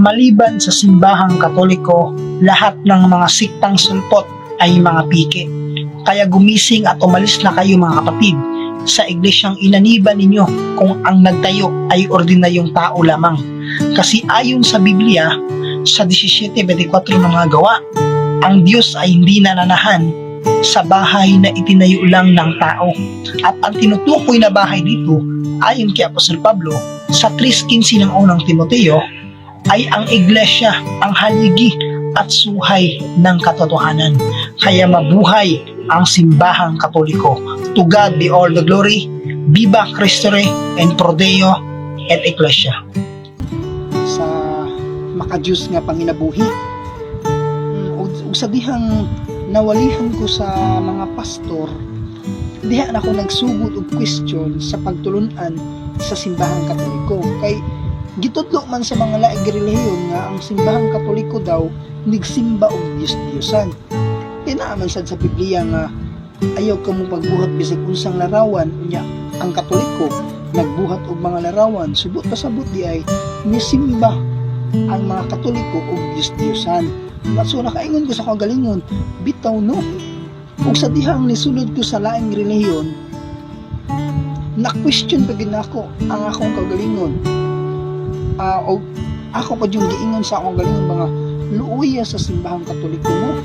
Maliban sa simbahang Katoliko, lahat ng mga siktang sulpot ay mga pike. Kaya gumising at umalis na kayo mga kapatid sa iglesyang inaniban ninyo kung ang nagtayo ay ordinaryong tao lamang. Kasi ayon sa Biblia, sa 17:24 ng mga gawa, ang Diyos ay hindi nananahan sa bahay na itinayo lang ng tao. At ang tinutukoy na bahay dito, ayon kay Apostol Pablo, sa 3:15 ng unang Timoteo, ay ang iglesia, ang haligi at suhay ng katotohanan. Kaya mabuhay ang simbahang Katoliko. To God be all the glory. Viva Cristo Rey and Pro Deo et Ecclesia. Sa makadiyos nga panginabuhi, ug sa dihang nawalihan ko sa mga pastor, diha na ako nagsugod og question sa pagtulunan sa simbahang Katoliko. Kay gitudlo man sa mga laing relihiyon nga ang simbahang Katoliko daw nigsimba og Diyos-Diyosan. Tinaaman sad sa Biblia nga ayaw ka mo pagbuhat bisag unsang larawan, unya ang Katoliko nagbuhat og mga larawan, subot pasabot di ay nisimba ang mga Katoliko og Diyos-Diyosan. So nakaingon ko sa kagalingon, bitaw no. Ug sa dihang nisulod ko sa laing relihiyon, na-question pa gid nako ang akong kagalingon. O ako pa yung giingon sa akong galingon mga luuya sa simbahang Katoliko mo.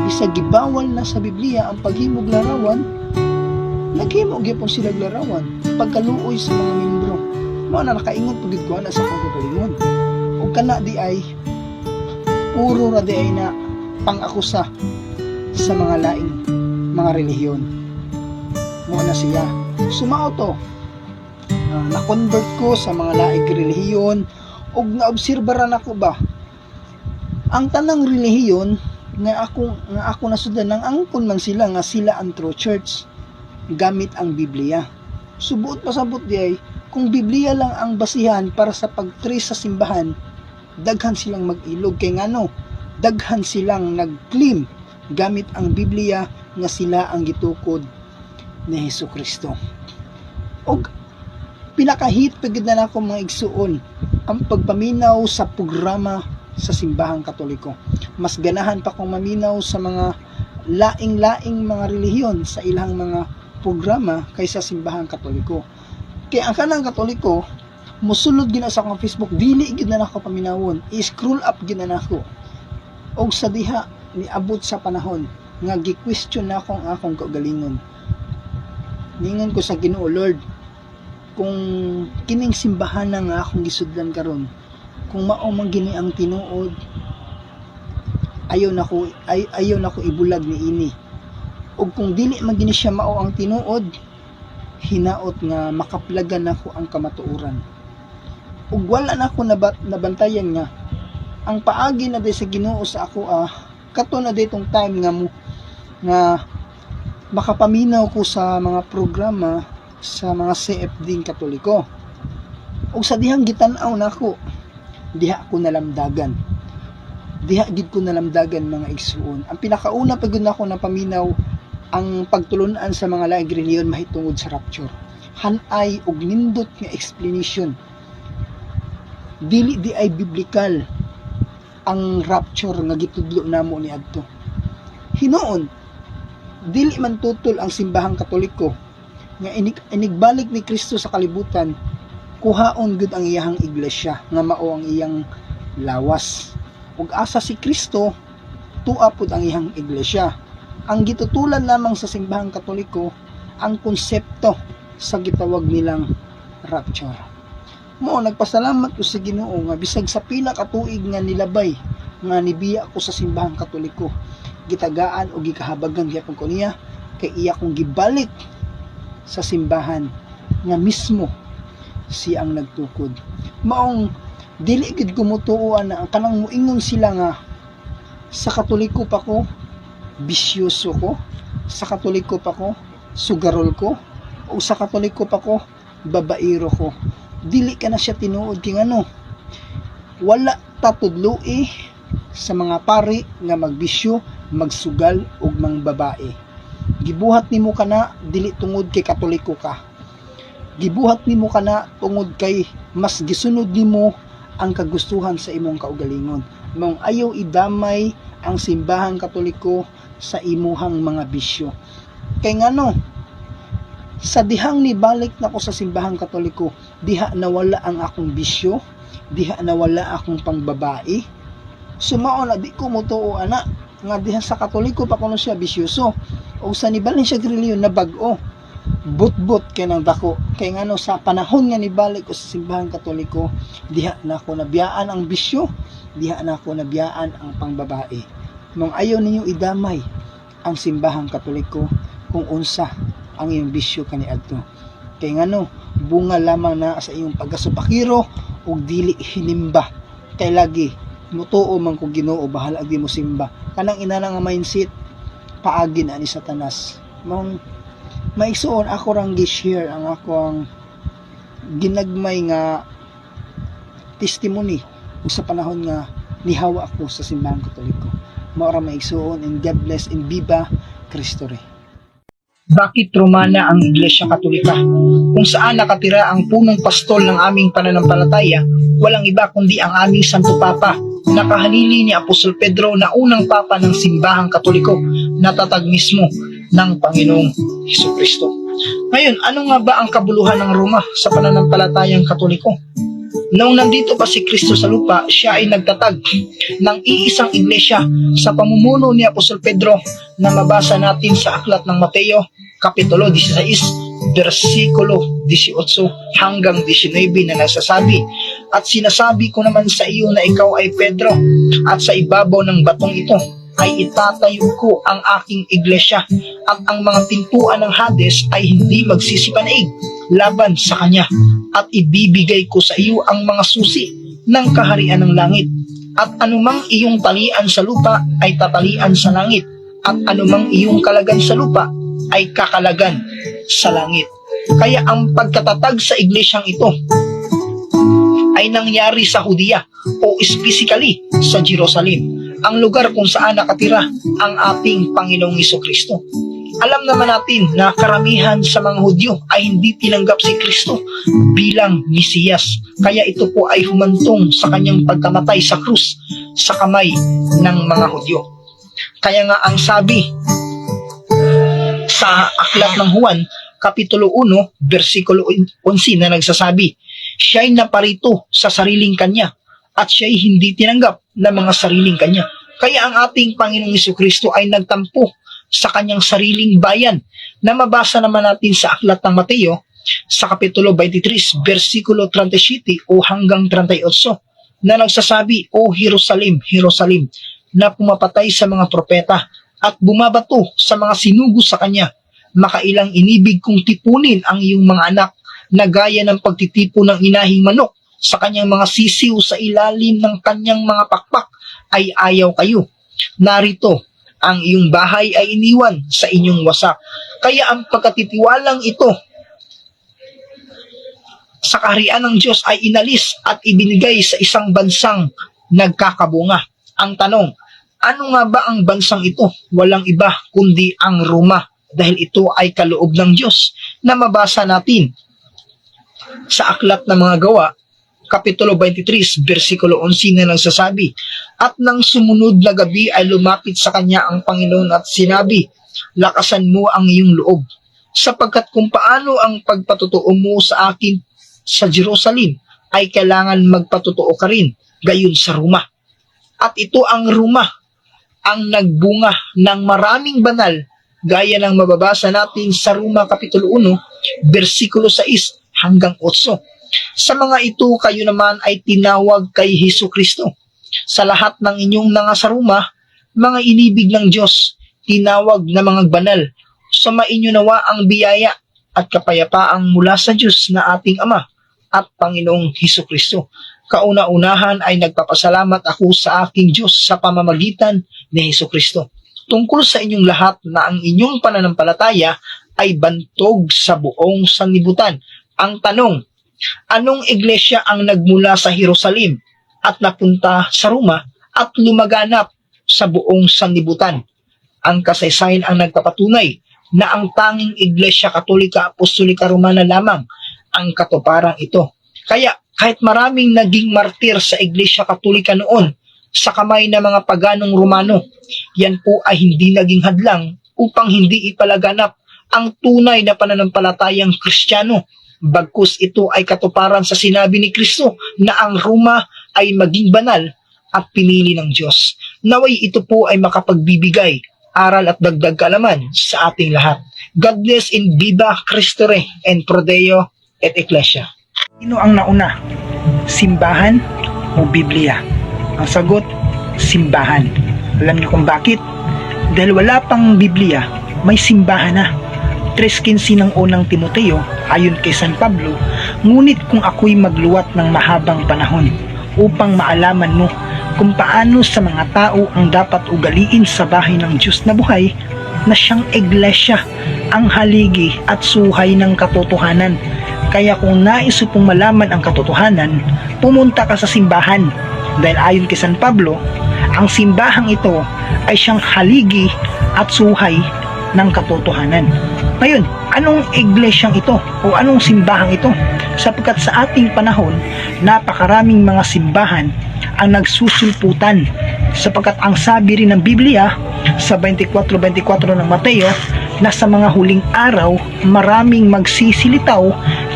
Bisag gibawal na sa Biblia ang paghimog larawan, naghimog gyapon sila larawan pagkaluoy sa mga membro. Mao na nakaingon pagid ko na sa akong kagalingon. Ug kana di ay puro ra di ay na pang-akusa sa mga laing mga relihiyon. Mao na siya. Sumao to. Na-convert ko sa mga laing relihiyon ug naobserbaran ako ba ang tanang relihiyon nga ako nasudan nang angkon man sila nga sila ang true church gamit ang Biblia. Subuot pasabot di ay kung Biblia lang ang basihan para sa pag-trace sa simbahan, daghan silang mag-ilog kay ngano daghan silang nag-claim gamit ang Biblia nga sila ang gitukod ni Hesukristo. Og pinakahit pagid na ako mga igsuon ang pagpaminaw sa programa sa simbahang Katoliko. Mas ganahan pa kong maminaw sa mga laing-laing mga relihiyon sa ilang mga programa kaysa simbahang Katoliko. Kaya ang kanang Katoliko, musulod gina sa akong Facebook, dili gid na ako paminawon, i-scroll up gid na nako. Og sa diha niabot sa panahon nga gi-question na akong kagalingon. Ningon ko sa Ginoo, Lord, kung kining simbahan na nga akong gisudlan karon, kung mao man gini ang tinuod, ayaw na ko ibulag ni ini. Ug kung dili man gini siya mao ang tinuod, hinaot nga makaplagan nako ang kamatuoran. Ug wala na ako nabantayan nga ang paagi na day sa Ginoo sa ako kato na ditong time nga makapaminaw ko sa mga programa sa mga CFD Katoliko. Ug sa dihang gitan-aw nako, diha ko nalamdagan. Diha gid ko nalamdagan mga igsuon. Ang pinakauna pag yun ako napaminaw ang pagtulunan sa mga laing relihiyon mahitungod sa rapture. Hanay og nindot nga explanation. Dili di ay biblical ang rapture nga gitudlo namo ni adto. Hinuon, dili man tutol ang simbahang Katoliko nga inigbalik ni Kristo sa kalibutan, kuhaon gud ang iyang iglesia nga mao ang iyang lawas. Ug asa si Kristo, tua pud ang iyang iglesia. Ang gitutulan lamang sa simbahang Katoliko ang konsepto sa gitawag nilang rapture. Mo nagpasalamat ko sa Ginoo nga bisag sa pila ka tuig nga nilabay nga nibiya ko sa simbahang Katoliko, gitagaan o gikahabagan gyapon ko niya kay iya kong gibalik sa simbahan nga mismo siyang nagtukod. Maong dili gid ko mutuoan na ang kanang muingon sila nga sa Katoliko pa ko bisyoso ko, sa Katoliko pa ko sugarol ko, o sa Katoliko pa ko babairo ko. Dili ka na siya tinuod kay ngano wala tatudloi sa mga pari nga magbisyo, magsugal ug mangbabae. Gibuhat nimo kana dili tungod kay Katoliko ka. Gibuhat nimo kana tungod kay mas gisunod nimo ang kagustuhan sa imong kaugalingon. Mong ayaw idamay ang simbahang katoliko sa imuhang mga bisyo. Kay ngano, sa dihang nibalik na ko sa simbahang katoliko, diha nawala ang akong bisyo, diha nawala akong pangbabae. Sumao na di ko mutuo ana nga diha sa katoliko pa kuno siya bisyoso. O sa nibalin siya reliyon na bag-o. But kay nang dako. Kay ngano sa panahon nga nibalik ko sa simbahang katoliko, diha na ako nabiyaan ang bisyo, diha na ako nabiyaan ang pangbabae. Mong ayaw ninyo idamay ang simbahang katoliko kung unsa ang iyong bisyo kaniadto. Kay ngano, bunga lamang na sa iyong pagkasupakiro ug dili hinimba. Kay lagi mutuo man kung Ginoo bahala ag di mo simba. Kanang ina nga mindset paagin ani Satanas. Mong maigsuon ako rang gi-share ang akong ginagmay nga testimony sa panahon nga nihawa ako sa simbahang katoliko. Mao ra maigsuon, and God bless, and viva Cristo Rey. Bakit Romana ang Iglesia Katolika? Kung saan nakatira ang punong pastol ng aming pananampalataya, walang iba kundi ang aming Santo Papa, nakahalili ni Apostol Pedro na unang Papa ng Simbahang Katoliko, natatag mismo ng Panginoong Hesukristo. Ngayon, ano nga ba ang kabuluhan ng Roma sa pananampalatayang Katoliko? Noong nandito pa si Kristo sa lupa, siya ay nagtatag ng iisang iglesia sa pamumuno ni Apostol Pedro na mabasa natin sa aklat ng Mateo, Kapitulo 16, versikulo 18 hanggang 19 na nagsasabi, "At sinasabi ko naman sa iyo na ikaw ay Pedro, at sa ibabaw ng batong ito ay itatayo ko ang aking iglesia, at ang mga pintuan ng Hades ay hindi magsisipanaig laban sa kanya, at ibibigay ko sa iyo ang mga susi ng kaharian ng langit. At anumang iyong talian sa lupa ay tatalian sa langit, at anumang iyong kalagan sa lupa ay kakalagan sa langit." Kaya ang pagkatatag sa iglesyang ito ay nangyari sa Hudiya, o specifically sa Jerusalem, ang lugar kung saan nakatira ang ating Panginoong Hesukristo. Alam naman natin na karamihan sa mga Hudyo ay hindi tinanggap si Kristo bilang Mesiyas. Kaya ito po ay humantong sa kanyang pagkamatay sa krus sa kamay ng mga Hudyo. Kaya nga ang sabi sa aklat ng Juan, Kapitulo 1, versikulo 11 na nagsasabi, "Siya'y naparito sa sariling kanya, at siya'y hindi tinanggap ng mga sariling kanya." Kaya ang ating Panginoong Hesukristo ay nagtampo sa kanyang sariling bayan, na mabasa naman natin sa aklat ng Mateo sa Kapitulo 23, versikulo 37 o hanggang 38, na nagsasabi, "O Jerusalem, Jerusalem, na pumapatay sa mga propeta at bumabato sa mga sinugo sa kanya, makailang inibig kong tipunin ang iyong mga anak na gaya ng pagtitipo ng inahing manok sa kanyang mga sisiw sa ilalim ng kanyang mga pakpak, ay ayaw kayo. Narito, ang iyong bahay ay iniwan sa inyong wasak." Kaya ang pagkatitiwalang ito sa kaharian ng Diyos ay inalis at ibinigay sa isang bansang nagkakabunga. Ang tanong, ano nga ba ang bansang ito? Walang iba kundi ang Roma, dahil ito ay kaloob ng Diyos na mabasa natin sa aklat ng mga gawa, Kapitulo 23, versikulo 11 na nagsasabi, "At nang sumunod na gabi ay lumapit sa kanya ang Panginoon at sinabi, lakasan mo ang iyong loob, sapagkat kung paano ang pagpatotoo mo sa akin sa Jerusalem, ay kailangan magpatotoo ka rin gayon sa Roma. At ito ang Roma, ang nagbunga ng maraming banal, gaya ng mababasa natin sa Roma Kapitulo 1, versikulo 6 hanggang 8. Sa mga ito, kayo naman ay tinawag kay Hesukristo. Sa lahat ng inyong nangasaruma, mga inibig ng Diyos, tinawag na mga banal, sumainyo nawa ang biyaya at kapayapaang mula sa Diyos na ating Ama at Panginoong Hesukristo. Kauna-unahan ay nagpapasalamat ako sa aking Diyos sa pamamagitan ni Hesukristo, tungkol sa inyong lahat na ang inyong pananampalataya ay bantog sa buong sanlibutan. Ang tanong, anong iglesia ang nagmula sa Jerusalem at napunta sa Roma at lumaganap sa buong sanlibutan? Ang kasaysayan ang nagpapatunay na ang tanging Iglesia Katolika Apostolika Romana lamang ang katuparang ito. Kaya Kahit maraming naging martir sa Iglesia Katolika noon sa kamay ng mga paganong Romano, yan po ay hindi naging hadlang upang hindi ipalaganap ang tunay na pananampalatayang Kristiyano. Bagkus ito ay katuparan sa sinabi ni Kristo na ang Roma ay maging banal at pinili ng Diyos. Naway ito po ay makapagbibigay aral at dagdag kaalaman sa ating lahat. God bless in Viva Cristo Rey and Pro Deo et Ecclesia. Sino ang nauna? Simbahan o Biblia? Ang sagot, simbahan. Alam niyo kung bakit? Dahil wala pang Biblia, may simbahan na. 3:15 ng unang Timoteo, ayon kay San Pablo, ngunit kung ako'y magluwat ng mahabang panahon upang maalaman mo kung paano sa mga tao ang dapat ugaliin sa bahay ng Diyos na buhay, na siyang iglesia, ang haligi at suhay ng katotohanan. Kaya kung nais pong malaman ang katotohanan, pumunta ka sa simbahan. Dahil ayon kay San Pablo, ang simbahang ito ay siyang haligi at suhay ng katotohanan. Ngayon, anong iglesyang ito o anong simbahang ito? Sapagkat sa ating panahon, napakaraming mga simbahan ang nagsusulputan. Sapagkat ang sabi rin ng Biblia sa 24:24 ng Mateo, na sa mga huling araw, maraming magsisilitaw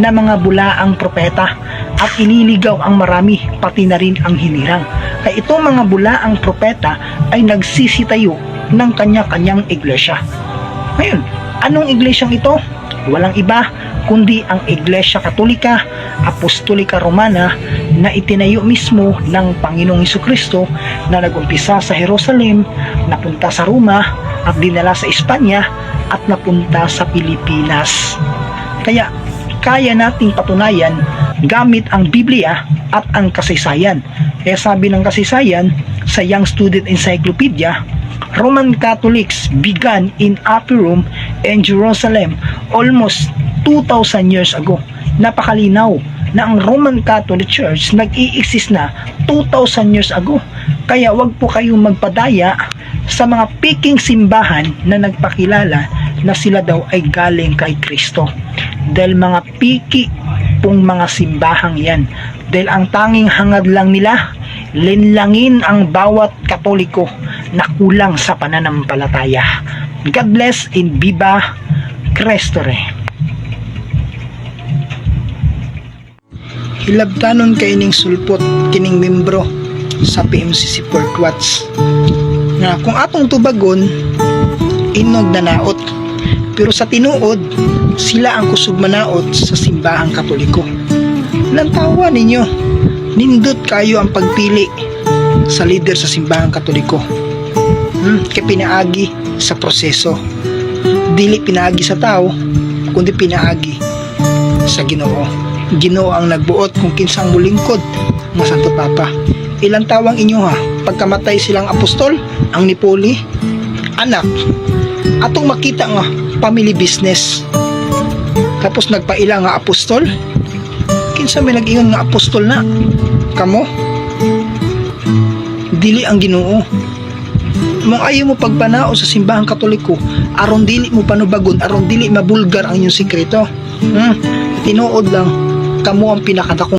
na mga bulaang propeta at ililigaw ang marami, pati na rin ang hinirang. Kaya itong mga bulaang propeta ay nagsisitayo ng kanya-kanyang iglesia. Ngayon, anong iglesyang ito? Walang iba kundi ang Iglesia Katolika Apostolika Romana na itinayo mismo ng Panginoong Hesukristo, na nagumpisa sa Jerusalem, napunta sa Roma at dinala sa Espanya at napunta sa Pilipinas. Kaya kaya nating patunayan gamit ang Biblia at ang kasaysayan. Kaya sabi ng kasaysayan sa Young Student Encyclopedia, Roman Catholics began in Upper Rome and Jerusalem almost 2,000 years ago. Napakalinaw na ang Roman Catholic Church nag-i-exist na 2,000 years ago. Kaya wag po kayong magpadaya sa mga piking simbahan na nagpakilala na sila daw ay galing kay Kristo. Dahil mga piki pong mga simbahang yan. Dahil ang tanging hangad lang nila, linlangin ang bawat Katoliko na kulang sa pananampalataya. God bless in Viva Cristo Rey. Hilabtanon kaining sulpot kining membro sa PMCC Port Watts na kung atong tubagon inog na naot, pero sa tinuod sila ang kusog manaot sa simbahang Katoliko. Lantawa ninyo, nindot kayo ang pagpili sa leader sa simbahang Katoliko. Kaya pinaagi sa proseso, dili pinaagi sa tao kundi pinaagi sa Ginoo. Ginoo ang nagbuot kung kinsa ang mulingkod ng Santo Papa. Ilang tawang inyo ha, pagkamatay silang apostol, ang nipuli, anak, atong makita nga family business. Tapos nagpaila nga apostol, kinsa may nag-ingon nga apostol na kamo, dili ang Ginoo. Mong ayaw mo pagpanao sa simbahang Katoliko, aron dili mo panubagon, aron dili mabulgar ang inyong sikreto. Tinuod lang, kamo ang pinakadakong